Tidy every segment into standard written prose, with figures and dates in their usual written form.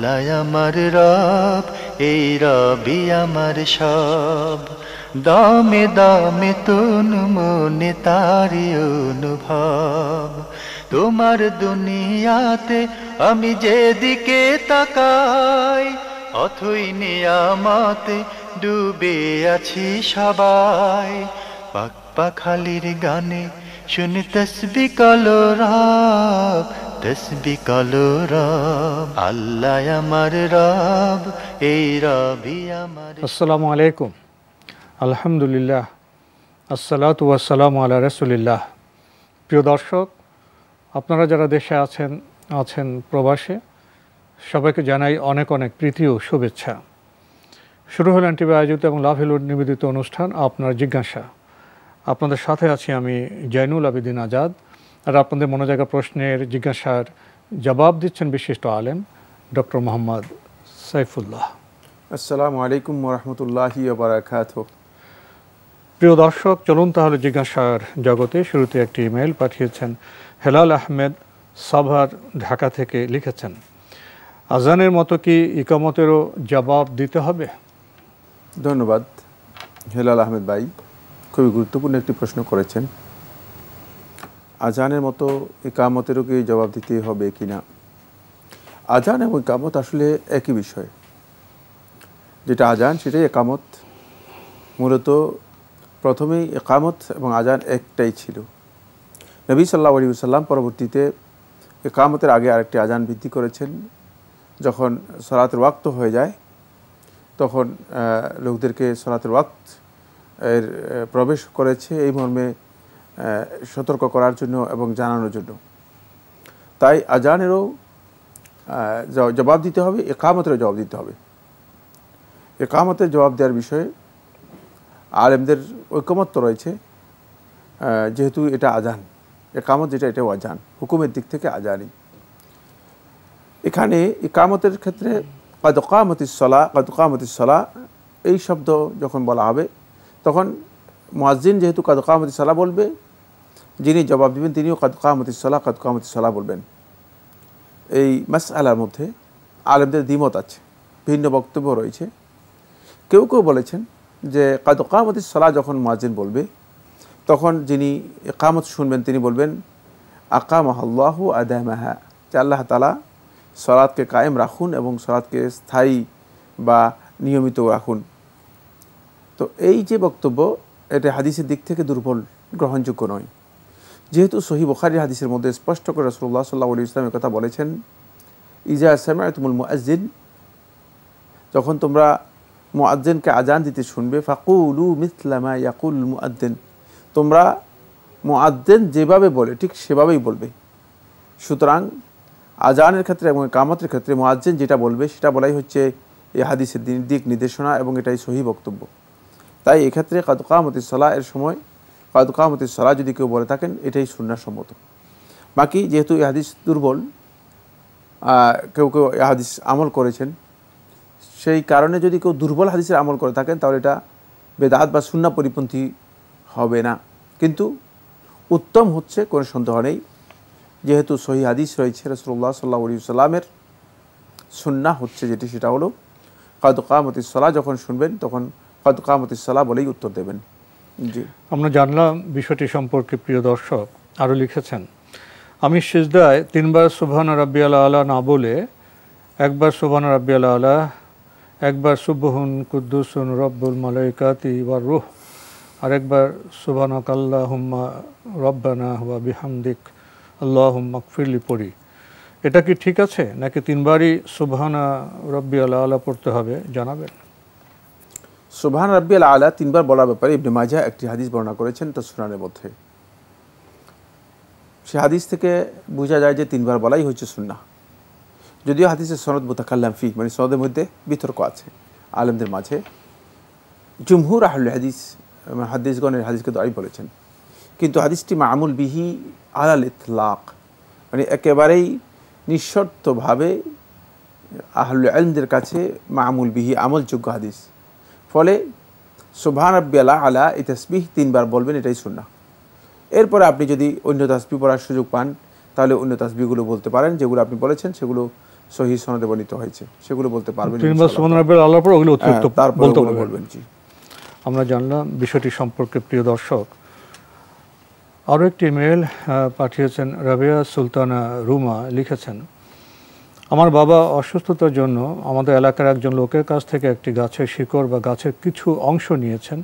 আল্লাহ আমার রব, এই রবি আমার সব। দামে দামে তুন মনে তারি অনুভব। তোমার দুনিয়াতে আমি যেদিকে তাকাই, অথই নিয়ামতে ডুবে আছি সবাই। পাক পাখালির গানে শুনি তসবিহ কালো রব, তসবিহ কালো রব। আল্লাহ আমার রব, এই রবি আমার। আসসালামু আলাইকুম। আলহামদুলিল্লাহ, আসসালাতু ওয়াসসালামু আলা রাসূলিল্লাহ। প্রিয় দর্শক, আপনারা যারা দেশে আছেন প্রবাসে, সবাইকে জানাই অনেক অনেক প্রীতি ও শুভেচ্ছা। শুরু হলো এনটিভি আয়োজিত এবং লাভ হিলুড নিবেদিত অনুষ্ঠান আপনার জিজ্ঞাসা। আপনাদের সাথে আছি আমি জয়নুল আবেদিন আজাদ। আর আপনাদের মনোজায়গা প্রশ্নের জিজ্ঞাসার জবাব দিচ্ছেন বিশিষ্ট আলেম ডক্টর মোহাম্মদ সাইফুল্লাহ। আসসালামু আলাইকুম ওয়া রাহমাতুল্লাহি ওয়া বারাকাতুহু। প্রিয় দর্শক, চলুন তাহলে জিজ্ঞাসার জগতে। শুরুতে একটি ইমেইল পাঠিয়েছেন হেলাল আহমেদ সাভার, ঢাকা থেকে। লিখেছেন, আজানের মতো কি ইকামতেরও জবাব দিতে হবে? ধন্যবাদ হেলাল আহমেদ ভাই, খুবই গুরুত্বপূর্ণ একটি প্রশ্ন করেছেন। আজানের মতো ইকামতেরও কি জবাব দিতে হবে কি না? আজান এবং ইকামত আসলে একই বিষয়। যেটা আজান সেটাই একামত। মূলত প্রথমেই একামত এবং আজান একটাই ছিল। নবী সাল্লাল্লাহু আলাইহি ওয়াসাল্লাম পরবর্তীতে একামতের আগে আরেকটি আজান বৃদ্ধি করেছেন। যখন সালাতের ওয়াক্ত হয়ে যায় তখন লোকদেরকে সালাতের ওয়াক্ত এর প্রবেশ করেছে এই মর্মে সতর্ক করার জন্য এবং জানানোর জন্য। তাই আজানেরও জবাব দিতে হবে, একামতেরও জবাব দিতে হবে। একামতের জবাব দেওয়ার বিষয়ে আলেমদের ঐকমত্য রয়েছে, যেহেতু এটা আজান। একামত যেটা, এটাও আজান, হুকুমের দিক থেকে আজানই। এখানে ইকামতের ক্ষেত্রে কাদ কামাতিস সালাহ এই শব্দ যখন বলা হবে তখন মুয়াজ্জিন যেহেতু কাদ কামাতিস সালাহ বলবে, যিনি জবাব দেবেন তিনিও কাদ কামাতিস সালাহ বলবেন। এই মাসআলার মধ্যে আলেমদের দ্বিমত আছে, ভিন্ন বক্তব্য রয়েছে। কেউ কেউ বলেছেন যে কাদ কামাতিস সালাহ যখন মুয়াজ্জিন বলবে তখন যিনি ইকামত শুনবেন তিনি বলবেন আকামাহাল্লাহু আদামাহা, যে আল্লাহ তাআলা সালাতকে কায়েম রাখুন এবং সালাতকে স্থায়ী বা নিয়মিত রাখুন। তো এই যে বক্তব্য, এটা হাদিসের দিক থেকে দুর্বল, গ্রহণযোগ্য নয়। যেহেতু সহিহ বুখারী হাদিসের মধ্যে স্পষ্ট করে রাসূলুল্লাহ সাল্লাল্লাহু আলাইহি ওয়াসাল্লাম কথা বলেছেন, ইজা সামি'তুমুল মুআজ্জিন, যখন তোমরা মুআজ্জিনকে আজান দিতে শুনবে, ফাকুলু মিসলা মা ইয়াকুলুল মুআজ্জিন, তোমরা মুআজ্জিন যেভাবে বলে ঠিক সেভাবেই বলবে। সুতরাং আজানের ক্ষেত্রে এবং ইকামতের ক্ষেত্রে মুআজ্জিন যেটা বলবে সেটা বলাই হচ্ছে এই হাদিসের দিক নির্দেশনা এবং এটাই সহিহ বক্তব্য। তাই এক্ষেত্রে কাদ কামাতিস সালাহ এর সময় কাদ কামাতিস সালাহ যদি কেউ বলে থাকেন এটাই সুন্নাহ সম্মত। বাকি যেহেতু এই হাদিস দুর্বল, কেউ কেউ এই হাদিস আমল করেছেন, সেই কারণে যদি কেউ দুর্বল হাদিসের আমল করে থাকেন তাহলে এটা বেদাত বা সুন্নাহ পরিপন্থী হবে না। কিন্তু উত্তম হচ্ছে, কোনো সন্দেহ নেই, যেহেতু সহিহ হাদিস রয়েছে রাসূলুল্লাহ সাল্লাল্লাহু আলাইহি ওয়াসাল্লামের, সুন্নাহ হচ্ছে যেটি সেটা হলো কাদ কামাতিস সালাহ যখন শুনবেন তখন কাদ কামাতিস সালাহ বলেই উত্তর দেবেন। জি, আমরা জানলাম বিষয়টি সম্পর্কে। প্রিয় দর্শক আরও লিখেছেন, আমি সিজদায় 3 বার সুবহানা রাব্বিয়াল আলা না বলে একবার সুবহানা রাব্বিয়াল আলা, একবার সুবহুন কুদ্দুসুন রব্বুল মালাইকাতি ওয়ার রূহ, আরেকবার সুবহানাকাল্লাহুম্মা রব্বানা ওয়া বিহামদিক আল্লাহুম্মা গফিরলি পড়ি। এটা কি ঠিক আছে নাকি 3 বারই সুবহানা রাব্বিয়াল আলা পড়তে হবে, জানাবেন? সুবহান রাব্বিয়াল আলা 3 বার বলার ব্যাপারে ইবনে মাজাহ একটি হাদিস বর্ণনা করেছেন তার সুনানের মধ্যে। সে হাদিস থেকে বোঝা যায় যে 3 বার বলাই হচ্ছে সুন্নাহ। যদিও হাদিসের সনদ মুতাকাল্লাম ফি, মানে সনদের মধ্যে বিতর্ক আছে আলেমদের মাঝে। জুমহুর আহলুল হাদিস, হাদিসগণের হাদিসকে দায়ী বলেছেন, কিন্তু হাদিসটি মামুল বিহি আলাল ইতলাক, মানে একেবারেই নিঃশর্তভাবে আহলুল ইলমদের কাছে মামুল বিহি, আমলযোগ্য হাদিস। ফলে সুবহান রাব্বিয়াল আলা এই তাসবিহ 3 বার বলবেন, এটাই সুন্নাহ। এরপরে আপনি যদি অন্য তাসবিহ পড়ার সুযোগ পান তাহলে অন্য তাসবিহগুলো বলতে পারেন, যেগুলো আপনি বলেছেন সেগুলো সহিহ সনদে বর্ণিত হয়েছে, সেগুলো বলতে পারবেন আল্লাহর পর ওগুলো অতিরিক্ত বলতে বলবেন। জি, আমরা জানলাম বিষয়টি সম্পর্কে। প্রিয় দর্শক, আরও একটি ইমেল পাঠিয়েছেন রাবিয়া সুলতানা রুমা, লিখেছেন, আমার বাবা অসুস্থতার জন্য আমাদের এলাকার একজন লোকের কাছ থেকে একটি গাছের শিকড় বা গাছের কিছু অংশ নিয়েছেন।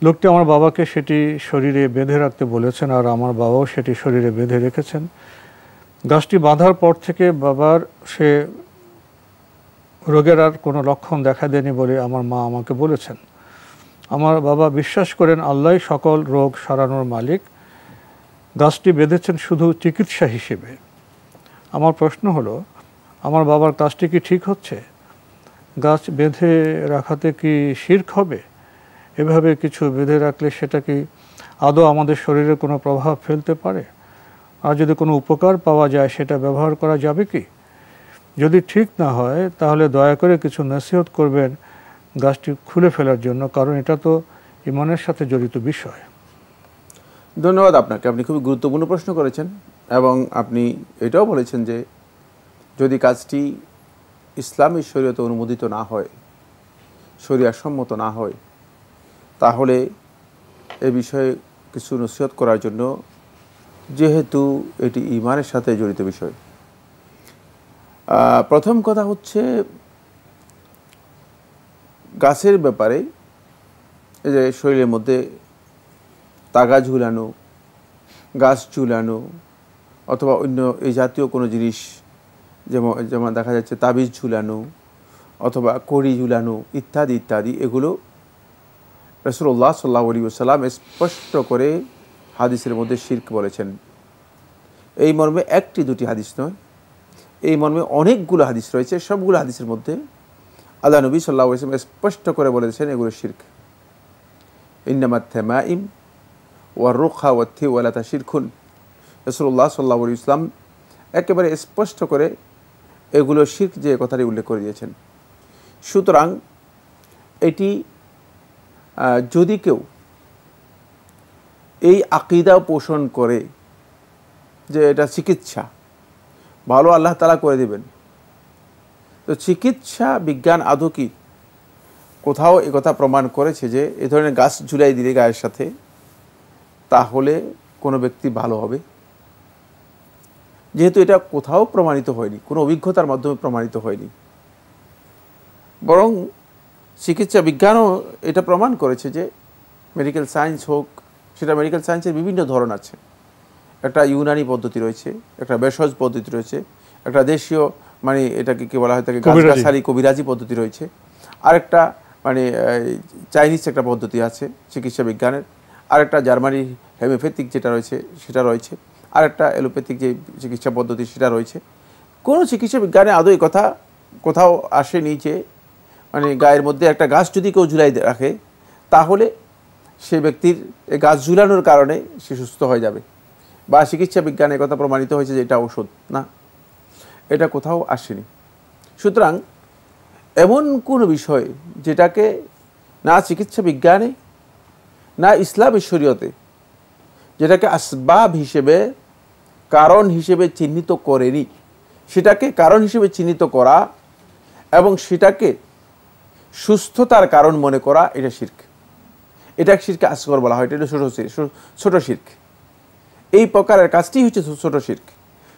লোকটি আমার বাবাকে সেটি শরীরে বেঁধে রাখতে বলেছেন, আর আমার বাবাও সেটি শরীরে বেঁধে রেখেছেন। গাছটি বাঁধার পর থেকে বাবার সে রোগের আর কোনো লক্ষণ দেখা দেয়নি বলে আমার মা আমাকে বলেছেন। আমার বাবা বিশ্বাস করেন আল্লাহই সকল রোগ সারানোর মালিক। গাছটি বেঁধেছেন শুধু চিকিৎসা হিসেবে। আমার প্রশ্ন হলো, আমার বাবার কাজটি কি ঠিক হচ্ছে? গাছ বেঁধে রাখাতে কি শিরক হবে? এভাবে কিছু বেঁধে রাখলে সেটা কি আদৌ আমাদের শরীরে কোনো প্রভাব ফেলতে পারে? আর যদি কোনো উপকার পাওয়া যায় সেটা ব্যবহার করা যাবে কি? যদি ঠিক না হয় তাহলে দয়া করে কিছু নসিহত করবেন গাছটি খুলে ফেলার জন্য, কারণ এটা তো ইমানের সাথে জড়িত বিষয়। ধন্যবাদ আপনাকে, আপনি খুবই গুরুত্বপূর্ণ প্রশ্ন করেছেন এবং আপনি এটাও বলেছেন যে যদি কাজটি ইসলামী শরীয়তে অনুমোদিত না হয়, শরিয়াসম্মত না হয়, তাহলে এ বিষয়ে কিছু নসিহত করার জন্য, যেহেতু এটি ঈমানের সাথে জড়িত বিষয়। প্রথম কথা হচ্ছে গাছের ব্যাপারে, এই যে শরীরের মধ্যে তাগা ঝুলানো, গাছ ঝুলানো অথবা অন্য এই জাতীয় কোনো জিনিস, যেমন দেখা যাচ্ছে তাবিজ ঝুলানো অথবা কড়ি ঝুলানো ইত্যাদি ইত্যাদি, এগুলো রাসূলুল্লাহ সাল্লাল্লাহু আলাইহি ওয়াসাল্লাম স্পষ্ট করে হাদিসের মধ্যে শিরক বলেছেন। এই মর্মে একটি দুটি হাদিস নয়, এই মর্মে অনেকগুলো হাদিস রয়েছে। সবগুলো হাদিসের মধ্যে আল্লাহ নবী সাল্লাল্লাহু আলাইহি ওয়াসাল্লাম স্পষ্ট করে বলেছেন এগুলো শিরক। ইন্নামাত তামাইম ওয়ার রুখা ওয়াত্তি ওয়ালাতা শিরকুন। রাসূলুল্লাহ সাল্লাল্লাহু আলাইহি ওয়াসাল্লাম একেবারে স্পষ্ট করে এগুলো শিরক যে কথাটি উল্লেখ করে দিয়েছেন। সুতরাং এটি যদি কেউ এই আকীদা পোষণ করে যে এটা চিকিৎসা, ভালো আল্লাহ তাআলা করে দেবেন, তো চিকিৎসা বিজ্ঞান আদৌ কি কোথাও একথা প্রমাণ করেছে যে এ ধরনের গাছ ঝুলাই দিলে গায়ের সাথে তাহলে কোনো ব্যক্তি ভালো হবে? যেহেতু এটা কোথাও প্রমাণিত হয়নি, কোনো অভিজ্ঞতার মাধ্যমে প্রমাণিত হয়নি, বরং চিকিৎসা বিজ্ঞানও এটা প্রমাণ করেছে যে মেডিকেল সায়েন্স হোক, সেটা মেডিকেল সায়েন্সের বিভিন্ন ধরন আছে। একটা ইউনানি পদ্ধতি রয়েছে, একটা ভেষজ পদ্ধতি রয়েছে, একটা দেশীয় মানে এটাকে কি বলা হয়, তাকে গাছগাছালি কবিরাজি পদ্ধতি রয়েছে, আরেকটা মানে চাইনিজ একটা পদ্ধতি আছে চিকিৎসা বিজ্ঞানের, আরেকটা জার্মানি হোমিওপ্যাথিক যেটা রয়েছে সেটা রয়েছে, আরেকটা অ্যালোপ্যাথিক যে চিকিৎসা পদ্ধতি সেটা রয়েছে। কোনো চিকিৎসা বিজ্ঞানে আদৌ এই কথা কোথাও আসেনি যে মানে গায়ের মধ্যে একটা গাছ যদি কেউ ঝুলাই রাখে তাহলে সে ব্যক্তির এই গাছ ঝুলানোর কারণে সে সুস্থ হয়ে যাবে, বা চিকিৎসা বিজ্ঞানে কথা প্রমাণিত হয়েছে যে এটা ঔষধ না, এটা কোথাও আসেনি। সুতরাং এমন কোনো বিষয় যেটাকে না চিকিৎসা বিজ্ঞানে না ইসলামী শরীয়তে যেটাকে আসবাব হিসেবে কারণ হিসেবে চিহ্নিত করেনি, সেটাকে কারণ হিসেবে চিহ্নিত করা এবং সেটাকে সুস্থতার কারণ মনে করা, এটা শিরক। এটা শিরকে আসগর বলা হয়, এটা ছোট শিরক। এই প্রকারের কাজটি হচ্ছে ছোট শিরক।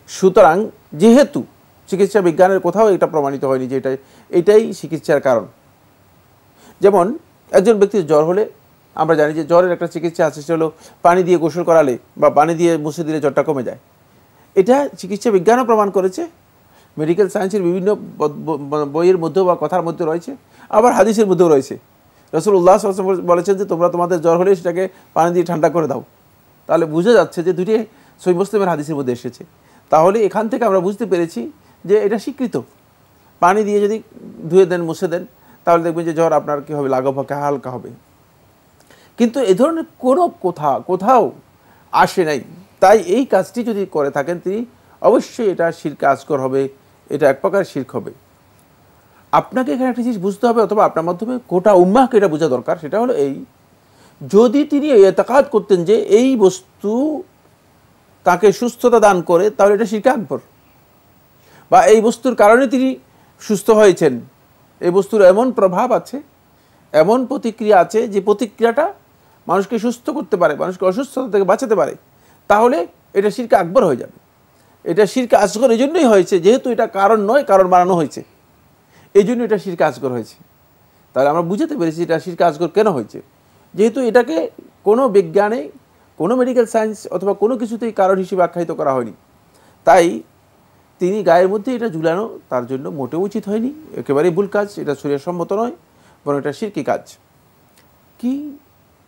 সুতরাং যেহেতু চিকিৎসা বিজ্ঞানের কোথাও এটা প্রমাণিত হয়নি যে এটাই চিকিৎসার কারণ, যেমন একজন ব্যক্তির জ্বর হলে আমরা জানি যে জ্বরের একটা চিকিৎসা আছে, সেটা হলো পানি দিয়ে গোসল করালে বা পানি দিয়ে মুছে দিলে জ্বরটা কমে যায়। এটা চিকিৎসা বিজ্ঞানও প্রমাণ করেছে, মেডিকেল সায়েন্সের বিভিন্ন বইয়ের মধ্যেও বা কথার মধ্যে রয়েছে, আবার হাদিসের মধ্যেও রয়েছে। রাসূলুল্লাহ সাল্লাল্লাহু আলাইহি ওয়াসাল্লাম বলেছেন যে তোমরা তোমাদের জ্বর হলে সেটাকে পানি দিয়ে ঠান্ডা করে দাও। তাহলে বোঝা যাচ্ছে যে দুটি সহিহ মুসলিমের হাদিসের মধ্যে এসেছে। তাহলে এখান থেকে আমরা বুঝতে পেরেছি যে এটা স্বীকৃত। পানি দিয়ে যদি ধুয়ে দেন, মুছে দেন, তাহলে দেখবেন যে জ্বর আপনার কী হবে, লাঘব হালকা হবে। কিন্তু এ ধরনের কোনো কোথাও আসে নাই। তাই এই কাজটি যদি করে থাকেন তিনি, অবশ্যই এটা শিরক আসগর হবে, এটা এক প্রকার শিরক হবে। আপনাকে এখানে একটা জিনিস বুঝতে হবে, অথবা আপনার মাধ্যমে গোটা উম্মাহকে এটা বোঝা দরকার, সেটা হলো এই, যদি তিনি এতেকাদ করতেন যে এই বস্তু তাকে সুস্থতা দান করে, তাহলে এটা শিরক আকবর। বা এই বস্তুর কারণে তিনি সুস্থ হয়েছেন, এই বস্তুর এমন প্রভাব আছে, এমন প্রতিক্রিয়া আছে যে প্রতিক্রিয়াটা মানুষকে সুস্থ করতে পারে, মানুষকে অসুস্থতা থেকে বাঁচাতে পারে, তাহলে এটা শিরকে আকবর হয়ে যাবে। এটা শিরকে আসগর এই জন্যই হয়েছে, যেহেতু এটা কারণ নয়, কারণ বানানো হয়েছে, এই জন্য এটা শিরকে আসগর হয়েছে। তাহলে আমরা বুঝতে পেরেছি এটা শিরকে আসগর কেন হয়েছে, যেহেতু এটাকে কোনো বিজ্ঞানে, কোনো মেডিকেল সায়েন্স অথবা কোনো কিছুতেই কারণ হিসেবে আখ্যায়িত করা হয়নি। তাই তিনি গায়ের মধ্যে এটা ঝুলানো তার জন্য মোটেও উচিত হয়নি, একেবারেই ভুল কাজ, এটা শরীয়সম্মত নয়, বরং এটা শিরকি কাজ। কি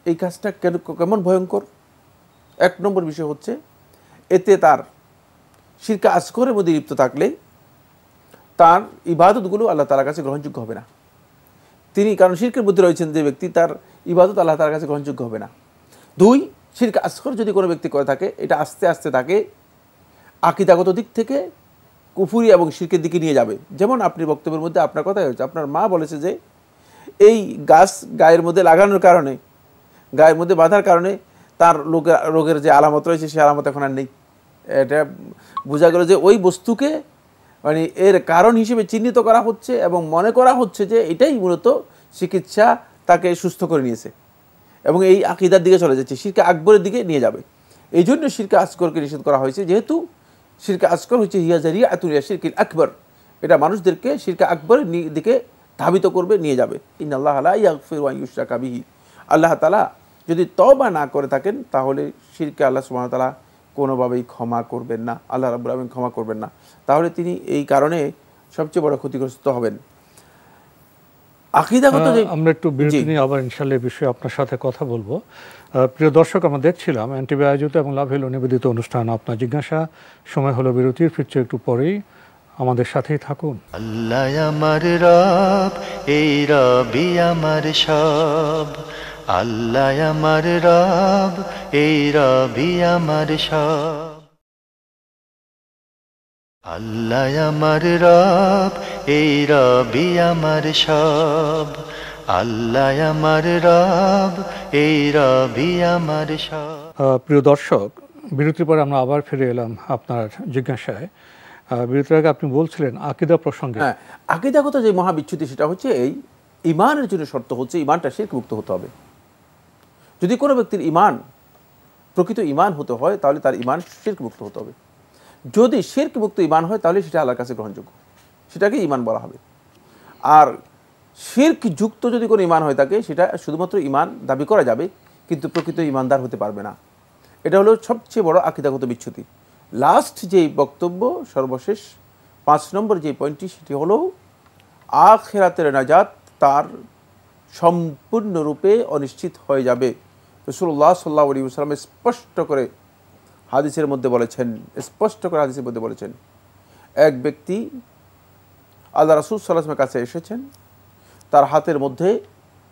এই কাজটা কেমন ভয়ঙ্কর? এক নম্বর বিষয় হচ্ছে, এতে তার শিরকে আসগরের মধ্যে লিপ্ত থাকলে তার ইবাদতগুলো আল্লাহ তাআলার কাছে গ্রহণযোগ্য হবে না। তিনি কারণ শিরকের মধ্যে রয়েছেন যে ব্যক্তি, তার ইবাদত আল্লাহ তাআলার কাছে গ্রহণযোগ্য হবে না। দুই, শিরকে আসগর যদি কোনো ব্যক্তি করে থাকে, এটা আস্তে আস্তে তাকে আকীদাগত দিক থেকে কুফরি এবং শিরকের দিকে নিয়ে যাবে। যেমন আপনি বক্তব্যের মধ্যে আপনার কথাই হয়েছে, আপনার মা বলেছে যে এই গাছ গায়ের মধ্যে লাগানোর কারণে, গায়ের মধ্যে বাঁধার কারণে তার রোগের যে আলামত রয়েছে সে আলামত এখন আর নেই। এটা বোঝা গেল যে ওই বস্তুকে মানে এর কারণ হিসেবে চিহ্নিত করা হচ্ছে এবং মনে করা হচ্ছে যে এটাই মূলত চিকিৎসা তাকে সুস্থ করে নিয়েছে, এবং এই আকীদার দিকে চলে যাচ্ছে, শিরকে আকবরের দিকে নিয়ে যাবে। এই জন্য শিরকে আসগরকে নিষেধ করা হয়েছে, যেহেতু শিরকে আসগর হচ্ছে হিয়া জারিয়াতুল ইলা শিরকিল আকবর, এটা মানুষদেরকে শিরকে আকবরের দিকে ধাবিত করবে, নিয়ে যাবে। ইন্নাল্লাহা লা ইয়াগফিরু আন ইউশরাকা বিহি, আল্লাহ তাআলা যদি তওবা না করে থাকেন তাহলে শিরকে আল্লাহ সুবহানাহু ওয়া তাআলা কোনোভাবেই ক্ষমা করবেন না, আল্লাহ রাব্বুল আলামিন ক্ষমা করবেন না। তাহলে তিনি এই কারণে সবচেয়ে বড় ক্ষতিগ্রস্ত হবেন। আকীদাগত যে আমরা একটু বিরতি নিয়ে আবার ইনশাআল্লাহ এই বিষয়ে আপনার সাথে কথা বলবো। প্রিয় দর্শক, আমরা দেখছিলাম এনটিভি আয়োজিত এবং লাভ হলো নিবেদিত অনুষ্ঠান আপনার জিজ্ঞাসা। সময় হলো বিরতির, ফিরছে একটু পরেই, আমাদের সাথেই থাকুন। আল্লাহ আমার রব, এই রবি আমার সব। আল্লাহ আমার রব, এই রবি আমার সব। আল্লাহ আমার রব, এই রবি আমার সব। আল্লাহ আমার রব, এই রবি আমার সব। প্রিয় দর্শক, বিরতির পরে আমরা আবার ফিরে এলাম আপনার জিজ্ঞাসায়। বিরতির আগে আপনি বলছিলেন আকীদা প্রসঙ্গে। হ্যাঁ, আকীদাগত যে মহাবিচ্যুতি সেটা হচ্ছে এই ঈমানের জন্য শর্ত হচ্ছে ঈমানটা শিরক মুক্ত হতে হবে। যদি কোনো ব্যক্তির ঈমান প্রকৃত ঈমান হতে হয় তাহলে তার ঈমান শিরক মুক্ত হতে হবে। যদি শিরক মুক্ত ঈমান হয় তাহলে সেটা আল্লাহর কাছে গ্রহণযোগ্য, সেটাকে ঈমান বলা হবে। আর শিরক যুক্ত যদি কোনো ঈমান হয়ে থাকে সেটা শুধুমাত্র ঈমান দাবি করা যাবে, কিন্তু প্রকৃত ঈমানদার হতে পারবে না। এটা হলো সবচেয়ে বড় আকীদাগত বিচ্যুতি। লাস্ট যেই বক্তব্য, সর্বশেষ 5 নম্বর যে পয়েন্টটি, সেটি হলো আখিরাতের নাজাত তার সম্পূর্ণরূপে অনিশ্চিত হয়ে যাবে। রাসূলুল্লাহ সাল্লাল্লাহু আলাইহি ওয়াসাল্লাম স্পষ্ট করে হাদিসের মধ্যে বলেছেন, এক ব্যক্তি আল্লাহ রাসূল সাল্লাল্লাহু আলাইহি ওয়াসাল্লামের কাছে এসেছেন, তার হাতের মধ্যে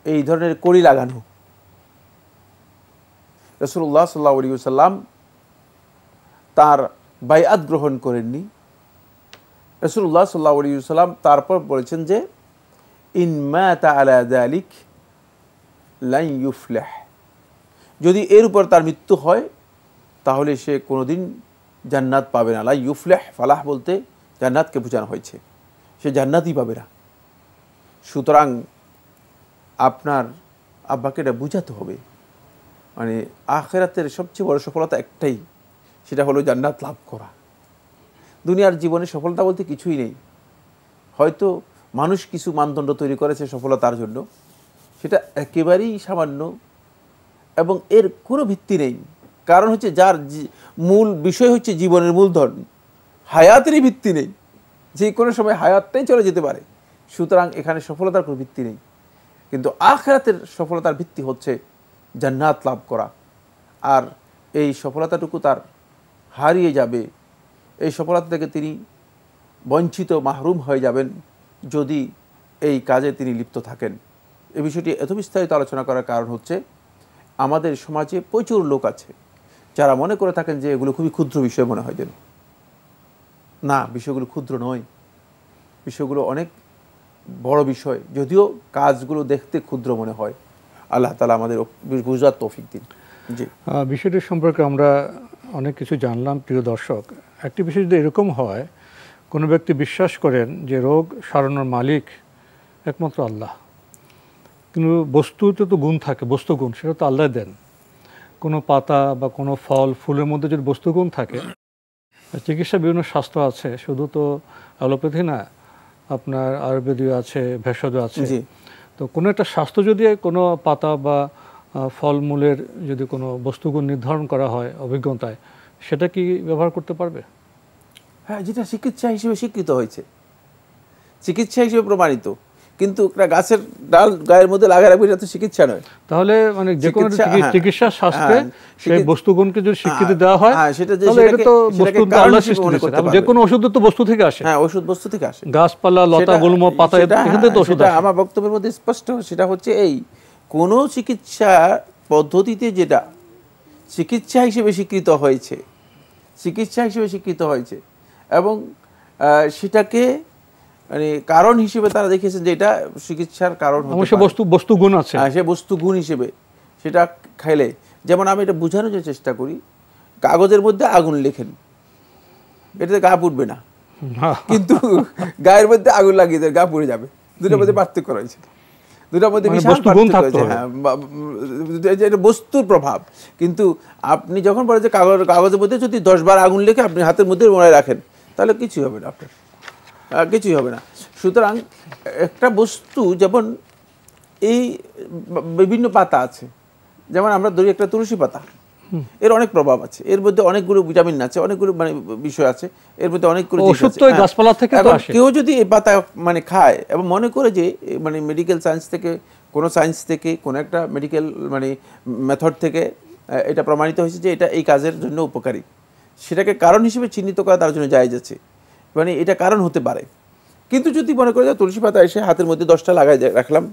এই ধরনের কড়ি লাগানো। রাসূলুল্লাহ সাল্লাল্লাহু আলাইহি ওয়াসাল্লাম তার বাইআত গ্রহণ করেননি। রাসূলুল্লাহ সাল্লাল্লাহু আলাইহি ওয়াসাল্লাম তারপর বলেছেন যে ইন মাতা আলা যালিক লান ইউফলিহ, যদি এর উপর তার মৃত্যু হয় তাহলে সে কোনোদিন জান্নাত পাবে না। লা ইউফলিহ, ফালাহ বলতে জান্নাতকে বোঝানো হয়েছে, সে জান্নাতই পাবে না। সুতরাং আপনার আব্বাকে এটা বুঝাতে হবে, মানে আখিরাতের সবচেয়ে বড় সফলতা একটাই, সেটা হলো জান্নাত লাভ করা। দুনিয়ার জীবনে সফলতা বলতে কিছুই নেই। হয়তো মানুষ কিছু মানদণ্ড তৈরি করেছে সফলতার জন্য, সেটা একেবারেই সামান্য এবং এর কোনো ভিত্তি নেই। কারণ হচ্ছে যার মূল বিষয় হচ্ছে জীবনের মূলধন, হায়াতেরই ভিত্তি নেই, যে কোনো সময় হায়াতটাই চলে যেতে পারে। সুতরাং এখানে সফলতার কোনো ভিত্তি নেই। কিন্তু আখিরাতের সফলতার ভিত্তি হচ্ছে জান্নাত লাভ করা। আর এই সফলতাটুকু তার হারিয়ে যাবে, এই সফলতা থেকে তিনি বঞ্চিত, মাহরুম হয়ে যাবেন যদি এই কাজে তিনি লিপ্ত থাকেন। এই বিষয়টি এত বিস্তারিত আলোচনা করার কারণ হচ্ছে আমাদের সমাজে প্রচুর লোক আছে যারা মনে করে থাকেন যে এগুলো খুবই ক্ষুদ্র বিষয় মনে হয়। যেন না, বিষয়গুলো ক্ষুদ্র নয়, বিষয়গুলো অনেক বড় বিষয়, যদিও কাজগুলো দেখতে ক্ষুদ্র মনে হয়। আল্লাহ তাআলা আমাদের বুঝার তৌফিক দিন। জি, বিষয়টি সম্পর্কে আমরা অনেক কিছু জানলাম। প্রিয় দর্শক, একটি বিষয় যদি এরকম হয়, কোনো ব্যক্তি বিশ্বাস করেন যে রোগ সারানোর মালিক একমাত্র আল্লাহ, কিন্তু বস্তুতে তো গুণ থাকে, বস্তুগুণ, সেটা তো আল্লাহ দেন। কোনো পাতা বা কোনো ফল ফুলের মধ্যে যদি বস্তুগুণ থাকে, চিকিৎসা বিভিন্ন শাস্ত্র আছে, শুধু তো অ্যালোপ্যাথি না, আপনার আয়ুর্বেদীয় আছে, ভেষজ আছে। তো কোনো একটা স্বাস্থ্য যদি কোনো পাতা বা ফলমূলের যদি কোনো বস্তুগুণ নির্ধারণ করা হয় অভিজ্ঞতায়, সেটা কি ব্যবহার করতে পারবে? হ্যাঁ, যেটা চিকিৎসা হিসেবে স্বীকৃত হয়েছে, চিকিৎসা হিসেবে প্রমাণিত, কিন্তু গাছের ডাল গায়ের মধ্যে লাগা রাখবে, এটা তো চিকিৎসা নয়। তাহলে মানে যে কোনো চিকিৎসা শাস্ত্রে সেই বস্তুগুণকে যদি স্বীকৃতি দেওয়া হয়, তাহলে এটা তো বস্তু আল্লাহ সৃষ্টি করেছেন। যে কোনো ওষুধ তো বস্তু থেকে আসে। হ্যাঁ, ওষুধ বস্তু থেকে আসে, গাছপালা, লতা, গুল্ম, পাতা, এখান থেকে তো ওষুধ আসে। আমার বক্তব্যের মধ্যে স্পষ্ট, সেটা হচ্ছে এই কোন চিকিৎসা পদ্ধতিতে যেটা চিকিৎসা হিসেবে স্বীকৃত হয়েছে, চিকিৎসা হিসেবে স্বীকৃত হয়েছে এবং সেটাকে মানে কারণ হিসেবে তারা দেখেছেন যে এটা চিকিৎসার কারণ হতে পারে, বস্তুগুণ আছে, সে বস্তুগুণ হিসেবে সেটা খাইলে, যেমন আমি এটা বোঝানোর যে চেষ্টা করি, কাগজের মধ্যে আগুন লেখেন, এটাতে গা পুড়বে না, কিন্তু গায়ের মধ্যে আগুন লাগিয়ে দেয়, গা পুড়ে যাবে। দুটোর মধ্যে পার্থক্য রয়েছে, দুটোর মধ্যে বিশাল পার্থক্য রয়েছে। হ্যাঁ, এটা বস্তুর প্রভাব। কিন্তু আপনি যখন বলেন যে কাগজের মধ্যে যদি 10 বার আগুন লেখে আপনি হাতের মধ্যে মোড়ায় রাখেন, তাহলে কিছুই হবে না, আপনার কিছুই হবে না। সুতরাং একটা বস্তু, যেমন এই বিভিন্ন পাতা আছে, যেমন আমরা ধরি একটা তুলসী পাতা, এর অনেক প্রভাব আছে, এর মধ্যে অনেকগুলো ভিটামিন আছে, অনেকগুলো মানে বিষয় আছে, এর মধ্যে অনেকগুলো গাছপালা থেকে। কেউ যদি এই পাতা মানে খায় এবং মনে করে যে মানে মেডিকেল সায়েন্স থেকে, কোনো সায়েন্স থেকে, কোনো একটা মেডিকেল মানে মেথড থেকে এটা প্রমাণিত হয়েছে যে এটা এই কাজের জন্য উপকারী, সেটাকে কারণ হিসেবে চিহ্নিত করা তার জন্য জায়েজ আছে, মানে এটা কারণ হতে পারে। কিন্তু যদি মনে করে যে তুলসী পাতা এসে হাতের মধ্যে 10টা লাগাই রাখলাম,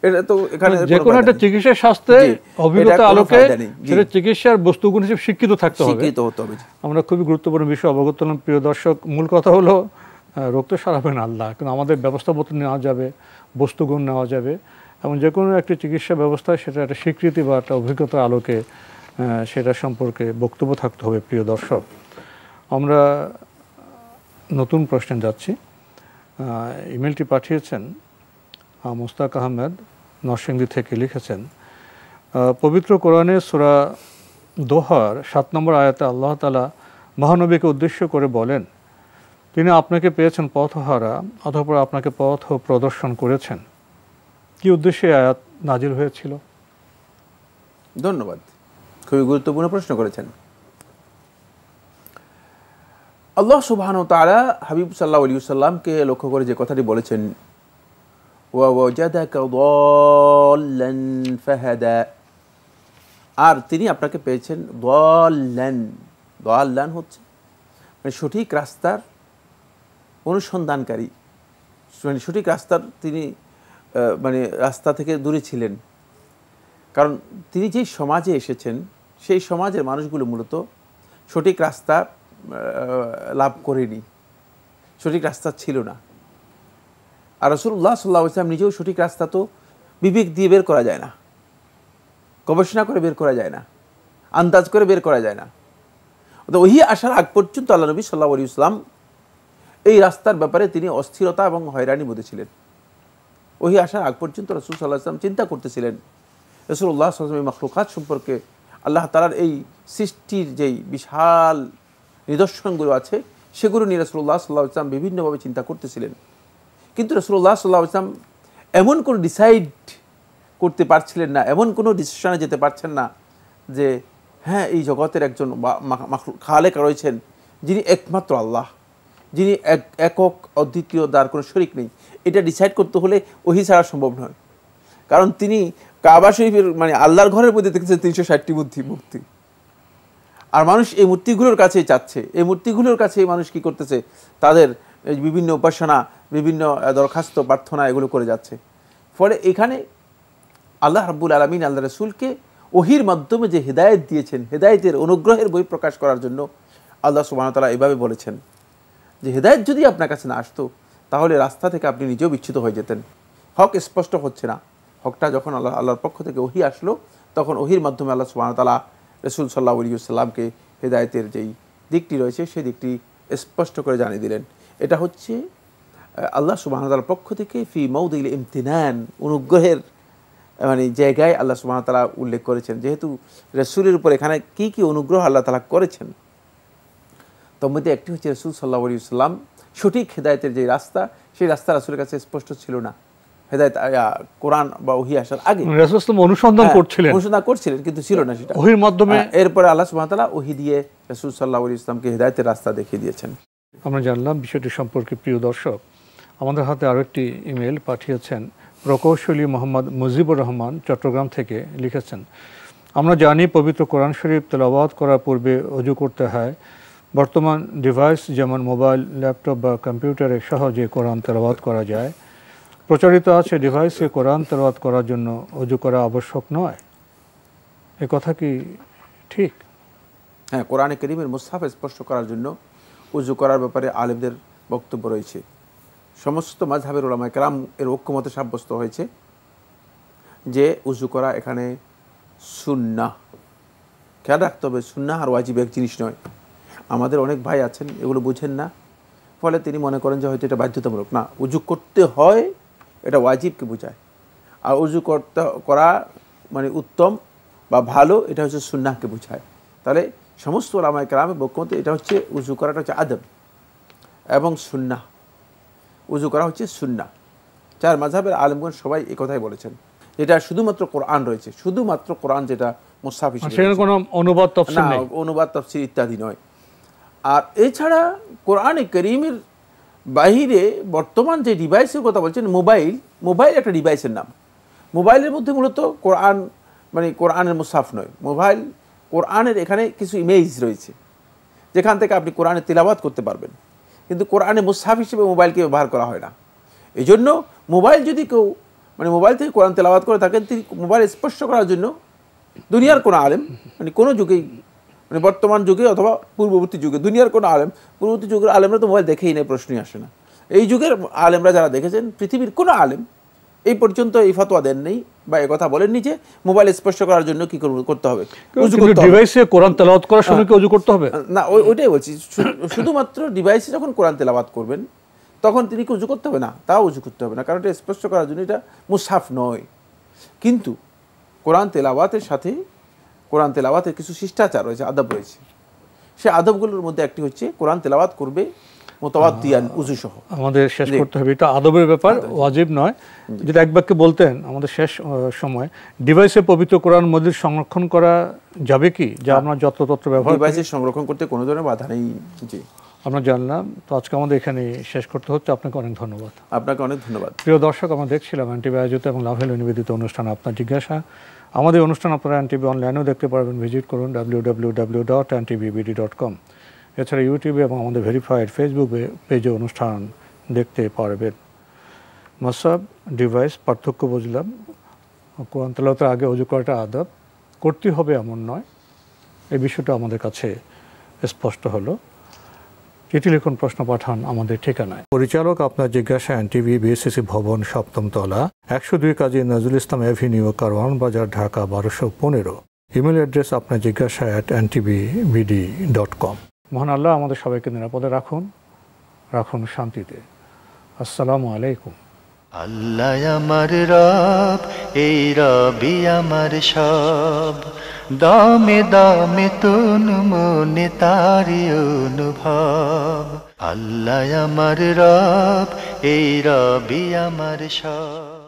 এটা তো এখানে যে কোনো একটা চিকিৎসা শাস্ত্রে অভিজ্ঞতা আলোকে সেটা চিকিৎসার বস্তুগুণ হিসেবে স্বীকৃত থাকতে হবে, স্বীকৃত হতে হবে। আমরা খুবই গুরুত্বপূর্ণ বিষয় অবগত হলাম। প্রিয় দর্শক, মূল কথা হলো রোগ তো সারাবেন আল্লাহ, কিন্তু আমাদের ব্যবস্থাপত্র নেওয়া যাবে, বস্তুগুণ নেওয়া যাবে, এবং যে কোনো একটি চিকিৎসা ব্যবস্থায় সেটা একটা স্বীকৃতি বা একটা অভিজ্ঞতার আলোকে সেটা সম্পর্কে বক্তব্য থাকতে হবে। প্রিয় দর্শক, আমরা নতুন প্রশ্নে যাচ্ছি। ইমেলটি পাঠিয়েছেন মোস্তাক আহমেদ নরসিংদী থেকে, লিখেছেন, পবিত্র কোরআনে সূরা দোহার 7 নম্বর আয়াতে আল্লাহ তাআলা মহানবীকে উদ্দেশ্য করে বলেন, তিনি আপনাকে পেয়েছেন পথহারা, অতঃপর আপনাকে পথ প্রদর্শন করেছেন। কি উদ্দেশ্যে আয়াত নাজিল হয়েছিল? ধন্যবাদ, খুবই গুরুত্বপূর্ণ প্রশ্ন করেছেন। আল্লাহ সুবহানাহু ওয়া তাআলা হাবিব সাল্লাল্লাহু আলাইহি ওয়াসাল্লামকে লক্ষ্য করে যে কথাটি বলেছেন, ওয়া ওয়াজাদাকা দাল্লান ফাহাদা, আর তিনি আপনাকে পেয়েছেন দাল্লান। দাল্লান হচ্ছে মানে সঠিক রাস্তার অনুসন্ধানকারী, মানে সঠিক রাস্তার তিনি মানে রাস্তা থেকে দূরে ছিলেন, কারণ তিনি যেই সমাজে এসেছেন সেই সমাজের মানুষগুলো মূলত সঠিক রাস্তা লাভ করেনি, সঠিক রাস্তা ছিল না। আর রাসূলুল্লাহ সাল্লাল্লাহু আলাইহি ওয়াসাল্লাম নিজেও সঠিক রাস্তা তো বিবেক দিয়ে বের করা যায় না, গবেষণা করে বের করা যায় না, আন্দাজ করে বের করা যায় না। তো ওহী আসার আগ পর্যন্ত আল্লাহ নবী সাল্লাল্লাহু আলাইহি ওয়াসাল্লাম এই রাস্তার ব্যাপারে তিনি অস্থিরতা এবং হয়রানি মধ্যে ছিলেন। ওহী আসার আগ পর্যন্ত রাসূল সাল্লাল্লাহু আলাইহি ওয়াসাল্লাম চিন্তা করতেছিলেন রাসূলুল্লাহ সাল্লাল্লাহু আলাইহি ওয়াসাল্লাম মাখলুকাত সম্পর্কে, আল্লাহ তাআলার এই সৃষ্টির যেই বিশাল নিদর্শনগুলো আছে সেগুলো নিয়ে রাসূলুল্লাহ সাল্লাল্লাহু আলাইহি ওয়াসাল্লাম বিভিন্নভাবে চিন্তা করতেছিলেন। কিন্তু রাসূলুল্লাহ সাল্লাল্লাহু আলাইহি ওয়াসাল্লাম এমন কোনো ডিসাইড করতে পারছিলেন না, এমন কোনো ডিসিশনে যেতে পারছেন না যে হ্যাঁ, এই জগতের একজন খালেক রয়েছেন যিনি একমাত্র আল্লাহ, যিনি একক অদ্বিতীয়, তার কোনো শরিক নেই। এটা ডিসাইড করতে হলে ওহী ছাড়া সম্ভব নয়, কারণ তিনি কাবা শরীফের মানে আল্লাহর ঘরের মধ্যে দেখেছেন 360টি মূর্তি, আর মানুষ এই মূর্তিগুলোর কাছেই চাচ্ছে, এই মূর্তিগুলোর কাছে মানুষ কি করতেছে, তাদের বিভিন্ন উপাসনা, বিভিন্ন দরখাস্ত, প্রার্থনা এগুলো করে যাচ্ছে। ফলে এখানে আল্লাহ রাব্বুল আলামিন আল্লাহ রাসূলকে ওহীর মাধ্যমে যে হেদায়েত দিয়েছেন, হেদায়েতের অনুগ্রহের বই প্রকাশ করার জন্য আল্লাহ সুবহানাহু ওয়া তাআলা এভাবে বলেছেন যে হেদায়েত যদি আপনার কাছে না আসতো তাহলে রাস্তা থেকে আপনি নিজেও বিচ্যুত হয়ে যেতেন। হক স্পষ্ট হচ্ছে না, হকটা যখন আল্লাহর পক্ষ থেকে ওহী আসলো তখন ওহীর মাধ্যমে আল্লাহ সুবহানাহু ওয়া তাআলা রাসূল সাল্লাল্লাহু আলাইহি ওয়াসাল্লামকে হেদায়েতের যেই দিকটি রয়েছে সেই দিকটি স্পষ্ট করে জানিয়ে দিলেন। এটা হচ্ছে আল্লাহ সুবহানাহু ওয়া তাআলার পক্ষ থেকে ফি মাউদিল ইমতিনান, অনুগ্রহের মানে জায়গায় আল্লাহ সুবহানাহু ওয়া তাআলা উল্লেখ করেছেন। যেহেতু রাসূলের উপর এখানে কি কি অনুগ্রহ আল্লাহ তাআলা করেছেন, তার মধ্যে একটি হচ্ছে রাসূল সাল্লাল্লাহু আলাইহি ওয়াসাল্লাম সঠিক হেদায়েতের যে রাস্তা, সেই রাস্তা রাসূলের কাছে স্পষ্ট ছিল না। হেদায়েত কোরআন বা ওহী আসার আগে রাসূল অনুসন্ধান করছিলেন কিন্তু ছিল না সেটা। ওহীর মাধ্যমে এরপরে আল্লাহ সুবহানাহু ওয়া তাআলা ওহী দিয়ে রাসূল সাল্লাল্লাহু আলাইহি ওয়াসাল্লামকে হেদায়েতের রাস্তা দেখিয়ে দিয়েছেন। আমরা জানলাম বিষয়টি সম্পর্কে। প্রিয় দর্শক, আমাদের হাতে আরও একটি ইমেল পাঠিয়েছেন প্রকৌশলী মোহাম্মদ মুজিবুর রহমান, চট্টগ্রাম থেকে লিখেছেন, আমরা জানি পবিত্র কোরআন শরীফ তেলাওয়াত করার পূর্বে ওযু করতে হয়। বর্তমান ডিভাইস যেমন মোবাইল, ল্যাপটপ বা কম্পিউটারে সহজে কোরআন তেলাওয়াত করা যায়। প্রচলিত আছে ডিভাইসে কোরআন তেলাওয়াত করার জন্য ওযু করা আবশ্যক নয়। এ কথা কি ঠিক? হ্যাঁ, কোরআনে কারীমের মুসহাফ স্পর্শ করার জন্য ওযু করার ব্যাপারে আলেমদের বক্তব্য রয়েছে। সমস্ত মাযহাবের উলামায়ে কেরাম এর ঐক্যমতে সাব্যস্ত হয়েছে যে ওযু করা এখানে সুন্নাহ। খেয়াল রাখতে হবে, সুন্নাহ আর ওয়াজিব এক জিনিস নয়। আমাদের অনেক ভাই আছেন এগুলো বুঝেন না, ফলে তিনি মনে করেন যে হয়তো এটা বাধ্যতামূলক। না, ওযু করতে হয় এটা ওয়াজিবকে বোঝায়, আর ওযু করা মানে উত্তম বা ভালো এটা হচ্ছে সুন্নাহকে বোঝায়। তাহলে সমস্ত উলামায়ে কেরামের ঐক্যমতে এটা হচ্ছে ওযু করাটা হচ্ছে আদব এবং সুন্নাহ। ওযু করা হচ্ছে সুন্নাহ। চার মাযহাবের আলেমগণ সবাই এই কথাই বলেছেন। এটা শুধুমাত্র কোরআন রয়েছে, শুধুমাত্র কোরআন যেটা মুসহাফ হিসেবে, সেখানে কোনো অনুবাদ তাফসীর নেই, অনুবাদ তাফসীর ইত্যাদি নয়। আর এছাড়া কোরআনে কারীমের বাহিরে বর্তমান যে ডিভাইসের কথা বলছেন, মোবাইল একটা ডিভাইসের নাম। মোবাইলের মধ্যে মূলত কোরআন মানে কোরআনের মুসহাফ নয়। মোবাইল কোরআনের এখানে কিছু ইমেজ রয়েছে যেখান থেকে আপনি কোরআনের তিলাওয়াত করতে পারবেন, কিন্তু কোরআনে মুসহাফ হিসেবে মোবাইলকে ব্যবহার করা হয় না। এই জন্য মোবাইল যদি কেউ মানে মোবাইল থেকে কোরআন তেলাওয়াত করে থাকেন, তিনি মোবাইল স্পর্শ করার জন্য দুনিয়ার কোনো আলেম মানে কোনো যুগেই মানে বর্তমান যুগে অথবা পূর্ববর্তী যুগে দুনিয়ার কোনো আলেম, পূর্ববর্তী যুগের আলেমরা তো মোবাইল দেখেই নেই, প্রশ্নই আসে না। এই যুগের আলেমরা যারা দেখেছেন, পৃথিবীর কোনো আলেম এই পর্যন্ত এই ফতোয়া দেন নেই বা এই কথা বলেননি যে মোবাইল স্পর্শ করার জন্য কি করতে হবে, ডিভাইসে কোরআন তেলাওয়াত করার সময় কি ওযু করতে হবে? না, ওইটাই বলছি। শুধুমাত্র ডিভাইসে যখন কোরআন তেলাওয়াত করবেন তখন তিনি কি ওযু করতে হবে? না, তাও ওযু করতে হবে না, কারণ এটা স্পর্শ করার জন্য এটা মুসহাফ নয়। কিন্তু কোরআন তেলাওয়াতের সাথে কোরআন তেলাওয়াতের কিছু শিষ্টাচার রয়েছে, আদব রয়েছে। সেই আদবগুলোর মধ্যে একটি হচ্ছে কোরআন তেলাওয়াত করবে মুতাওয়াদ্দিয়ান, ওযু সহ। আমাদের শেষ করতে হবে, এটা আদবের ব্যাপার, ওয়াজিব নয়। যেটা এক বাক্যে বলতেন আমাদের শেষ সময়, ডিভাইসে পবিত্র কোরআন মজিদ সংরক্ষণ করা যাবে কি, যা আমরা যত্রতত্র ব্যবহার করি? ডিভাইসে সংরক্ষণ করতে কোনো ধরনের বাধা নেই। জি, আমরা জানলাম। তো আজকে আমাদের এখানে শেষ করতে হচ্ছে। আপনাকে অনেক ধন্যবাদ। আপনাকে অনেক ধন্যবাদ। প্রিয় দর্শক, আমরা দেখছিলাম এনটিভি আয়োজিত এবং লাভেল নিবেদিত অনুষ্ঠান আপনার জিজ্ঞাসা। আমাদের অনুষ্ঠান আপনারা এনটিভি অনলাইনেও দেখতে পারবেন। ভিজিট করুন www.ntvbd.com। এছাড়া ইউটিউবে এবং আমাদের ভেরিফাইড ফেসবুক পেজে অনুষ্ঠান দেখতে পারবেন। মাসহাব, ডিভাইস পার্থক্য বুঝলাম। কোরআন তেলাওয়াতের আগে ওযু করাটা আদব, করতে হবে এমন নয়, এই বিষয়টা আমাদের কাছে স্পষ্ট হলো। চিঠি লিখুন, প্রশ্ন পাঠান আমাদের ঠিকানায়। পরিচালক আপনার জিজ্ঞাসা, এনটিভি, বিএসসিসি ভবন, ৭ম তলা, ১০২ কাজী নজরুল ইসলাম এভিনিউ, কারওয়ান বাজার, ঢাকা ১২১৫। ইমেল অ্যাড্রেস আপনার জিজ্ঞাসা @ntvbd.com। মহান আল্লাহ আমাদের সবাইকে নিরাপদে রাখুন, রাখুন শান্তিতে। আসসালামু আলাইকুম। আল্লাহ আমার রব, এই রবি আমার সব, দামে দামে তুন মনে তারি অনুভব। আল্লাহ আমার রব, এই রবি আমার সব।